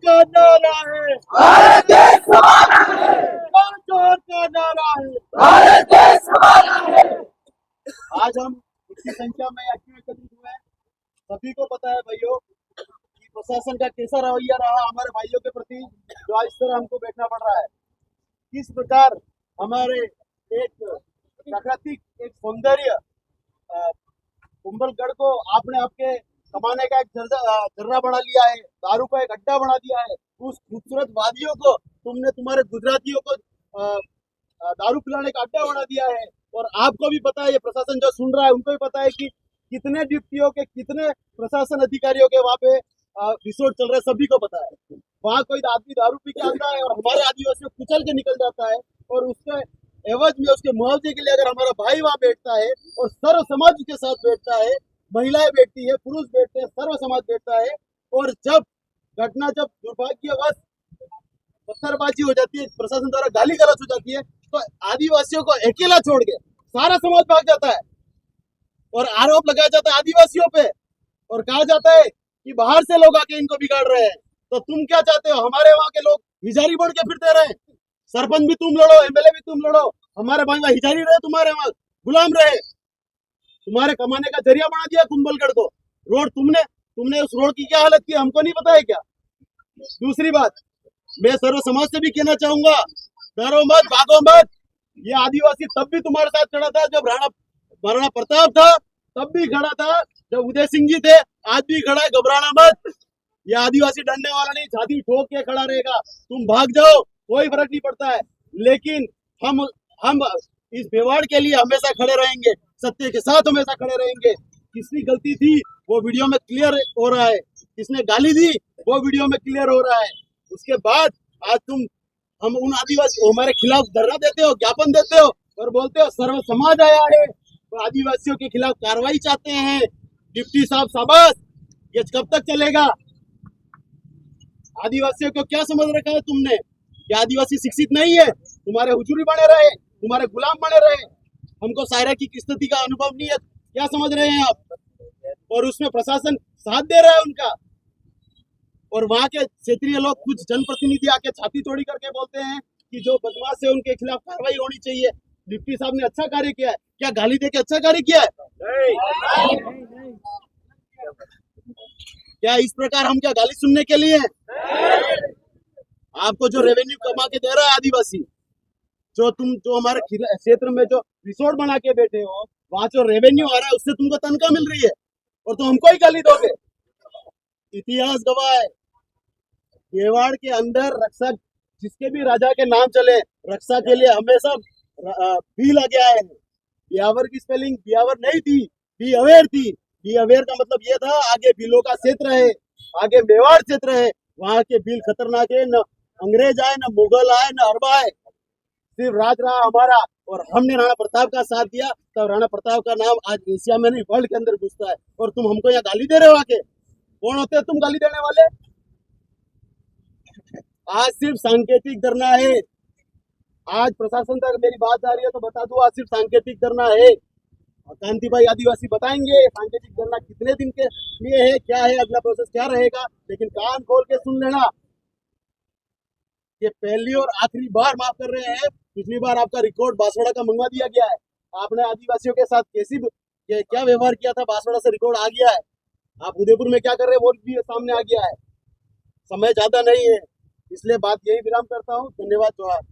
का नारा है, भारत देश हमारा है, जोर का नारा है। भारत देश हमारा है। आज हम इतनी संख्या में क्यों एकत्रित हुए हैं, सभी को पता है भाइयों कि प्रशासन का कैसा रवैया रहा हमारे भाइयों के प्रति, जो आज इस तरह हमको बैठना पड़ रहा है। किस प्रकार हमारे एक प्राकृतिक एक सौंदर्य कुंभलगढ़ को आपने आपके कमाने का एक जर्रा बना लिया है, दारू का एक अड्डा बना दिया है। उस खूबसूरत वादियों को तुमने तुम्हारे गुजरातियों को दारू पिलाने का अड्डा बना दिया है। और आपको भी पता है, ये प्रशासन जो सुन रहा है उनको भी पता है कि कितने डिप्टियों के, कितने प्रशासन अधिकारियों के वहाँ पे रिसोर्ट चल रहे, सभी को पता है। वहाँ कोई आदमी दारू पी के आता है और हमारे आदिवासियों को कुचल के निकल जाता है, और उसके एवज में, उसके मुआवजे के लिए अगर हमारा भाई वहाँ बैठता है और सर्व समाज के साथ बैठता है, महिलाएं बैठती है, पुरुष बैठते हैं, सर्व समाज बैठता है, और जब घटना, जब दुर्भाग्यवश पत्थरबाजी हो जाती है, प्रशासन द्वारा गाली गलौज हो जाती है, तो आदिवासियों को अकेला छोड़ के सारा समाज भाग जाता है और आरोप लगाया जाता है आदिवासियों पे, और कहा जाता है कि बाहर से लोग आके इनको बिगाड़ रहे हैं। तो तुम क्या चाहते हो, हमारे वहाँ के लोग हिजारी बन के फिरते रहे? सरपंच भी तुम लड़ो, एमएलए भी तुम लड़ो, हमारे भाई वहाँ हिजारी रहे, तुम्हारे वहाँ गुलाम रहे, तुम्हारे कमाने का जरिया बना दिया कुंभलगढ़ को। रोड तुमने उस रोड की क्या हालत की, हमको नहीं पता है क्या? दूसरी बात, मैं सर्व समाज से भी कहना चाहूंगा, डरो मत, भागो मत। ये आदिवासी तब भी तुम्हारे साथ खड़ा था जब महाराणा प्रताप था, तब भी खड़ा था जब उदय सिंह जी थे, आज भी खड़ा है, घबराना मत। ये आदिवासी डरने वाला नहीं, छाती ठोक के खड़ा रहेगा। तुम भाग जाओ, कोई फर्क नहीं पड़ता है, लेकिन हम इस बेवाड़ के लिए हमेशा खड़े रहेंगे, सत्य के साथ हमेशा खड़े रहेंगे। किसकी गलती थी वो वीडियो में क्लियर हो रहा है, किसने गाली दी वो वीडियो में क्लियर हो रहा है। उसके बाद आज हम उन आदिवासी हमारे खिलाफ धरना देते हो, ज्ञापन देते हो और बोलते हो सर्व समाज आया है, तो आदिवासियों के खिलाफ कार्रवाई चाहते हैं। डिप्टी साहब शाबाश, ये कब तक चलेगा? आदिवासियों को क्या समझ रखा है तुमने कि आदिवासी शिक्षित नहीं है? तुम्हारे हुजूरी बने रहे, तुम्हारे गुलाम बने रहे, हमको सायरा की किस्मती का अनुभव नहीं है, क्या समझ रहे हैं आप? और उसमें प्रशासन साथ दे रहा है उनका, और वहाँ के क्षेत्रीय लोग, कुछ जनप्रतिनिधि आके छाती तोड़ी करके बोलते हैं कि जो बदमाश है उनके खिलाफ कार्रवाई होनी चाहिए। डिप्टी साहब ने अच्छा कार्य किया है, क्या गाली दे के अच्छा कार्य किया है? नहीं। क्या इस प्रकार हम क्या गाली सुनने के लिए हैं? आपको जो रेवेन्यू कमा के दे रहा है आदिवासी, जो हमारे क्षेत्र में जो रिसोर्ट बना के बैठे हो, वहां जो रेवेन्यू आ रहा है उससे तुमको तनख्वाह मिल रही है, और तुम हमको ही गाली दोगे? इतिहास गवाह है, मेवाड़ के अंदर रक्षा, जिसके भी राजा के नाम चले, रक्षा के लिए हमेशा बी लगे आए हैं। बियावर की स्पेलिंग बियावर नहीं थी, बी अवेयर थी। बी अवेयर का मतलब ये था, आगे बिलों का क्षेत्र है, आगे मेवाड़ क्षेत्र है, वहां के बिल खतरनाक है, न अंग्रेज आए, न मुगल आए, न अरबा आए, सिर्फ राज रहा हमारा। और हमने राणा प्रताप का साथ दिया, तब राणा प्रताप का नाम आज एशिया में नहीं वर्ल्ड के अंदर घुसता है, और तुम हमको यहाँ गाली दे रहे हो आके? कौन होते हैं तुम गाली देने वाले? आज सिर्फ सांकेतिक धरना है। आज प्रशासन तक मेरी बात जा रही है तो बता दूं, आज सिर्फ सांकेतिक धरना है। कांति भाई आदिवासी बताएंगे सांकेतिक धरना कितने दिन के लिए है, क्या है, अगला प्रोसेस क्या रहेगा। लेकिन कान खोल के सुन लेना, ये पहली और आखिरी बार माफ कर रहे हैं। पिछली बार आपका रिकॉर्ड बांसवाड़ा का मंगवा दिया गया है, आपने आदिवासियों के साथ क्या व्यवहार किया था, बांसवाड़ा से रिकॉर्ड आ गया है। आप उदयपुर में क्या कर रहे हैं वो भी सामने आ गया है। समय ज्यादा नहीं है, इसलिए बात यही विराम करता हूँ। धन्यवाद। जोहार।